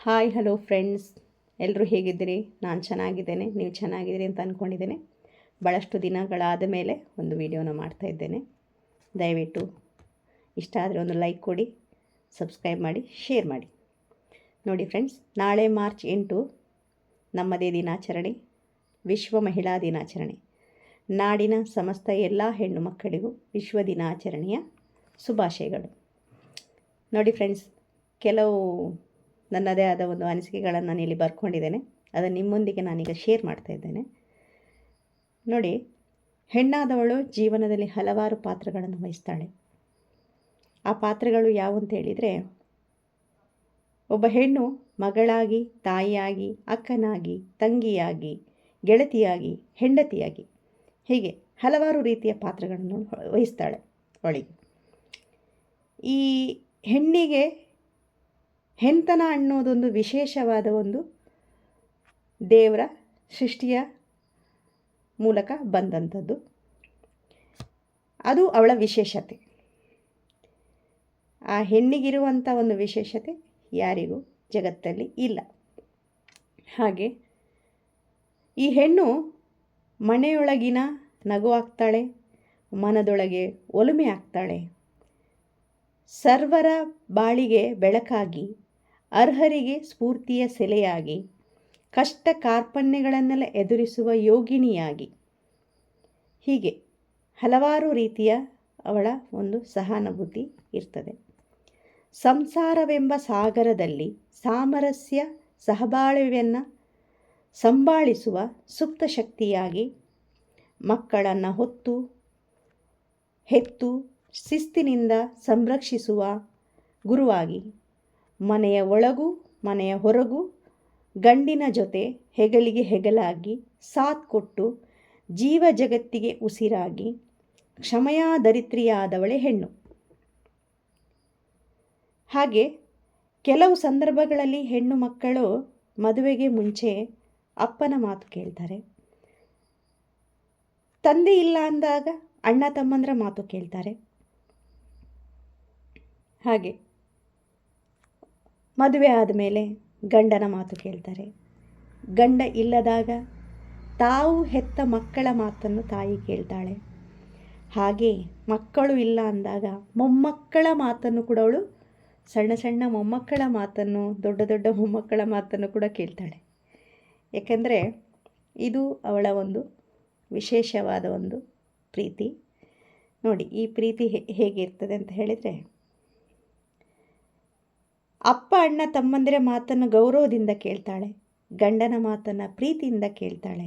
Hi hello friends, ಎಲ್ಲರೂ ಹೇಗಿದ್ದೀರಿ? ನಾನು ಚೆನ್ನಾಗಿದ್ದೇನೆ, ನೀವು ಚೆನ್ನಾಗಿದ್ದೀರಿ ಅಂತ ಅಂದ್ಕೊಂಡಿದ್ದೇನೆ. ಭಾಳಷ್ಟು ದಿನಗಳಾದ ಮೇಲೆ ಒಂದು ವಿಡಿಯೋನ ಮಾಡ್ತಾಯಿದ್ದೇನೆ. ದಯವಿಟ್ಟು ಇಷ್ಟ ಆದರೆ ಒಂದು ಲೈಕ್ ಕೊಡಿ, ಸಬ್ಸ್ಕ್ರೈಬ್ ಮಾಡಿ, ಶೇರ್ ಮಾಡಿ. ನೋಡಿ ಫ್ರೆಂಡ್ಸ್, ನಾಳೆ ಮಾರ್ಚ್ 8 ನಮ್ಮದೇ ದಿನಾಚರಣೆ, ವಿಶ್ವ ಮಹಿಳಾ ದಿನಾಚರಣೆ. ನಾಡಿನ ಸಮಸ್ತ ಎಲ್ಲ ಹೆಣ್ಣು ಮಕ್ಕಳಿಗೂ ವಿಶ್ವ ದಿನಾಚರಣೆಯ ಶುಭಾಶಯಗಳು. ನೋಡಿ ಫ್ರೆಂಡ್ಸ್, ಕೆಲವು ನನ್ನದೇ ಆದ ಒಂದು ಅನಿಸಿಕೆಗಳನ್ನು ನಾನು ಇಲ್ಲಿ ಬರ್ಕೊಂಡಿದ್ದೇನೆ. ಅದನ್ನು ನಿಮ್ಮೊಂದಿಗೆ ನಾನೀಗ ಶೇರ್ ಮಾಡ್ತಾ ಇದ್ದೇನೆ. ನೋಡಿ, ಹೆಣ್ಣಾದವಳು ಜೀವನದಲ್ಲಿ ಹಲವಾರು ಪಾತ್ರಗಳನ್ನು ವಹಿಸ್ತಾಳೆ. ಆ ಪಾತ್ರಗಳು ಯಾವುವಂತ ಹೇಳಿದರೆ, ಒಬ್ಬ ಹೆಣ್ಣು ಮಗಳಾಗಿ, ತಾಯಿಯಾಗಿ, ಅಕ್ಕನಾಗಿ, ತಂಗಿಯಾಗಿ, ಗೆಳತಿಯಾಗಿ, ಹೆಂಡತಿಯಾಗಿ, ಹೀಗೆ ಹಲವಾರು ರೀತಿಯ ಪಾತ್ರಗಳನ್ನು ವಹಿಸ್ತಾಳೆ ಅವಳಿಗೆ. ಈ ಹೆಣ್ಣಿಗೆ ಹೆಣ್ತನ ಅನ್ನೋದೊಂದು ವಿಶೇಷವಾದ ಒಂದು ದೇವರ ಸೃಷ್ಟಿಯ ಮೂಲಕ ಬಂದಂಥದ್ದು. ಅದು ಅವಳ ವಿಶೇಷತೆ. ಆ ಹೆಣ್ಣಿಗಿರುವಂಥ ಒಂದು ವಿಶೇಷತೆ ಯಾರಿಗೂ ಜಗತ್ತಲ್ಲಿ ಇಲ್ಲ. ಹಾಗೆ ಈ ಹೆಣ್ಣು ಮನೆಯೊಳಗಿನ ನಗು ಆಗ್ತಾಳೆ, ಮನದೊಳಗೆ ಒಲುಮೆ ಆಗ್ತಾಳೆ, ಸರ್ವರ ಬಾಳಿಗೆ ಬೆಳಕಾಗಿ, ಅರ್ಹರಿಗೆ ಸ್ಫೂರ್ತಿಯ ಸೆಲೆಯಾಗಿ, ಕಷ್ಟ ಕಾರ್ಪಣ್ಯಗಳನ್ನೆಲ್ಲ ಎದುರಿಸುವ ಯೋಗಿನಿಯಾಗಿ, ಹೀಗೆ ಹಲವಾರು ರೀತಿಯ ಅವಳ ಒಂದು ಸಹಾನುಭೂತಿ ಇರ್ತದೆ. ಸಂಸಾರವೆಂಬ ಸಾಗರದಲ್ಲಿ ಸಾಮರಸ್ಯ ಸಹಬಾಳ್ವೆಯನ್ನು ಸಂಭಾಳಿಸುವ ಸುಪ್ತ ಶಕ್ತಿಯಾಗಿ, ಮಕ್ಕಳನ್ನು ಹೆತ್ತು ಶಿಸ್ತಿನಿಂದ ಸಂರಕ್ಷಿಸುವ ಗುರುವಾಗಿ, ಮನೆಯ ಒಳಗೂ ಮನೆಯ ಹೊರಗೂ ಗಂಡಿನ ಜೊತೆ ಹೆಗಲಿಗೆ ಹೆಗಲಾಗಿ ಸಾಥ್ ಕೊಟ್ಟು ಜೀವ ಜಗತ್ತಿಗೆ ಉಸಿರಾಗಿ ಕ್ಷಮೆಯಾದರಿತ್ರಿಯಾದವಳೆ ಹೆಣ್ಣು. ಹಾಗೆ ಕೆಲವು ಸಂದರ್ಭಗಳಲ್ಲಿ ಹೆಣ್ಣು ಮಕ್ಕಳು ಮದುವೆಗೆ ಮುಂಚೆ ಅಪ್ಪನ ಮಾತು ಕೇಳ್ತಾರೆ. ತಂದೆ ಇಲ್ಲ ಅಂದಾಗ ಅಣ್ಣ ತಮ್ಮಂದ್ರ ಮಾತು ಕೇಳ್ತಾರೆ. ಹಾಗೆ ಮದುವೆ ಆದಮೇಲೆ ಗಂಡನ ಮಾತು ಕೇಳ್ತಾರೆ. ಗಂಡ ಇಲ್ಲದಾಗ ತಾವು ಹೆತ್ತ ಮಕ್ಕಳ ಮಾತನ್ನು ತಾಯಿ ಕೇಳ್ತಾಳೆ. ಹಾಗೆ ಮಕ್ಕಳು ಇಲ್ಲ ಅಂದಾಗ ಮೊಮ್ಮಕ್ಕಳ ಮಾತನ್ನು ಕೂಡ ಅವಳು, ಸಣ್ಣ ಸಣ್ಣ ಮೊಮ್ಮಕ್ಕಳ ಮಾತನ್ನು, ದೊಡ್ಡ ದೊಡ್ಡ ಮೊಮ್ಮಕ್ಕಳ ಮಾತನ್ನು ಕೂಡ ಕೇಳ್ತಾಳೆ. ಏಕೆಂದರೆ ಇದು ಅವಳ ಒಂದು ವಿಶೇಷವಾದ ಒಂದು ಪ್ರೀತಿ. ನೋಡಿ, ಈ ಪ್ರೀತಿ ಹೇಗಿರ್ತದೆ ಅಂತ ಹೇಳಿದರೆ, ಅಪ್ಪ ಅಣ್ಣ ತಮ್ಮಂದಿರ ಮಾತನ್ನು ಗೌರವದಿಂದ ಕೇಳ್ತಾಳೆ, ಗಂಡನ ಮಾತನ್ನು ಪ್ರೀತಿಯಿಂದ ಕೇಳ್ತಾಳೆ,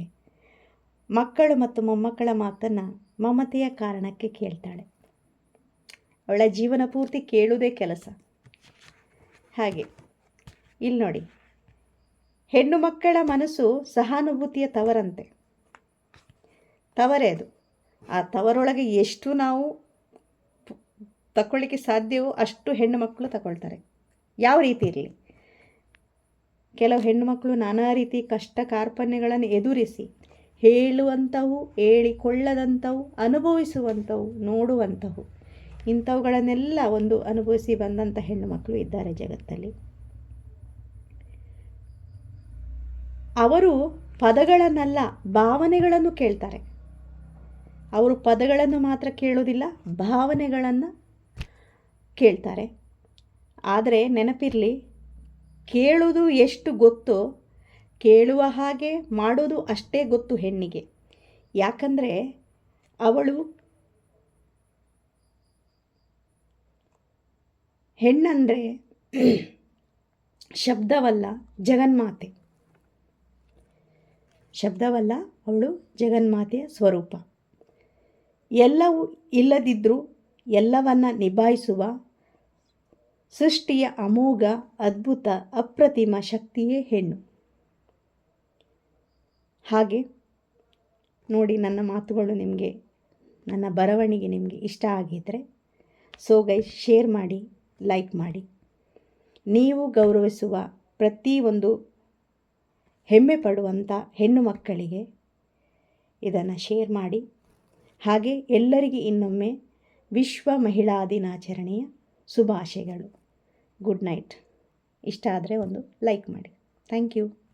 ಮಕ್ಕಳು ಮತ್ತು ಮೊಮ್ಮಕ್ಕಳ ಮಾತನ್ನು ಮಮತೆಯ ಕಾರಣಕ್ಕೆ ಕೇಳ್ತಾಳೆ. ಅವಳ ಜೀವನ ಪೂರ್ತಿ ಕೇಳುವುದೇ ಕೆಲಸ. ಹಾಗೆ ಇಲ್ಲಿ ನೋಡಿ, ಹೆಣ್ಣು ಮಕ್ಕಳ ಮನಸ್ಸು ಸಹಾನುಭೂತಿಯ ತವರಂತೆ. ತವರೇ ಅದು. ಆ ತವರೊಳಗೆ ಎಷ್ಟು ನಾವು ತಗೊಳ್ಳಿಕ್ಕೆ ಸಾಧ್ಯವೋ ಅಷ್ಟು ಹೆಣ್ಣು ಮಕ್ಕಳು ತಗೊಳ್ತಾರೆ. ಯಾವ ರೀತಿ ಇರಲಿ, ಕೆಲವು ಹೆಣ್ಣು ಮಕ್ಕಳು ನಾನಾ ರೀತಿ ಕಷ್ಟ ಕಾರ್ಪಣ್ಯಗಳನ್ನು ಎದುರಿಸಿ ಹೇಳುವಂಥವು, ಹೇಳಿಕೊಳ್ಳದಂಥವು, ಅನುಭವಿಸುವಂಥವು, ನೋಡುವಂಥವು, ಇಂಥವುಗಳನ್ನೆಲ್ಲ ಒಂದು ಅನುಭವಿಸಿ ಬಂದಂಥ ಹೆಣ್ಣು ಮಕ್ಕಳು ಇದ್ದಾರೆ ಜಗತ್ತಲ್ಲಿ. ಅವರು ಪದಗಳನ್ನಲ್ಲ, ಭಾವನೆಗಳನ್ನು ಕೇಳ್ತಾರೆ. ಅವರು ಪದಗಳನ್ನು ಮಾತ್ರ ಕೇಳೋದಿಲ್ಲ, ಭಾವನೆಗಳನ್ನು ಕೇಳ್ತಾರೆ. ಆದರೆ ನೆನಪಿರಲಿ, ಕೇಳುವುದು ಎಷ್ಟು ಗೊತ್ತೋ ಕೇಳುವ ಹಾಗೆ ಮಾಡೋದು ಅಷ್ಟೇ ಗೊತ್ತು ಹೆಣ್ಣಿಗೆ. ಯಾಕಂದರೆ ಅವಳು ಹೆಣ್ಣಂದರೆ ಶಬ್ದವಲ್ಲ, ಜಗನ್ಮಾತೆ. ಶಬ್ದವಲ್ಲ, ಅವಳು ಜಗನ್ಮಾತೆಯ ಸ್ವರೂಪ. ಎಲ್ಲವೂ ಇಲ್ಲದಿದ್ದರೂ ಎಲ್ಲವನ್ನ ನಿಭಾಯಿಸುವ ಸೃಷ್ಟಿಯ ಅಮೋಘ, ಅದ್ಭುತ, ಅಪ್ರತಿಮ ಶಕ್ತಿಯೇ ಹೆಣ್ಣು. ಹಾಗೆ ನೋಡಿ, ನನ್ನ ಮಾತುಗಳು ನಿಮಗೆ, ನನ್ನ ಬರವಣಿಗೆ ನಿಮಗೆ ಇಷ್ಟ ಆಗಿದ್ದರೆ ಗೈಸ್ ಶೇರ್ ಮಾಡಿ, ಲೈಕ್ ಮಾಡಿ. ನೀವು ಗೌರವಿಸುವ ಪ್ರತಿಯೊಂದು ಹೆಮ್ಮೆ ಪಡುವಂಥ ಹೆಣ್ಣು ಮಕ್ಕಳಿಗೆ ಇದನ್ನು ಶೇರ್ ಮಾಡಿ. ಹಾಗೆ ಎಲ್ಲರಿಗೆ ಇನ್ನೊಮ್ಮೆ ವಿಶ್ವ ಮಹಿಳಾ ದಿನಾಚರಣೆಯ ಶುಭಾಶಯಗಳು. Good night. ಇಷ್ಟ ಆದರೆ ಒಂದು ಲೈಕ್ ಮಾಡಿ. Thank you.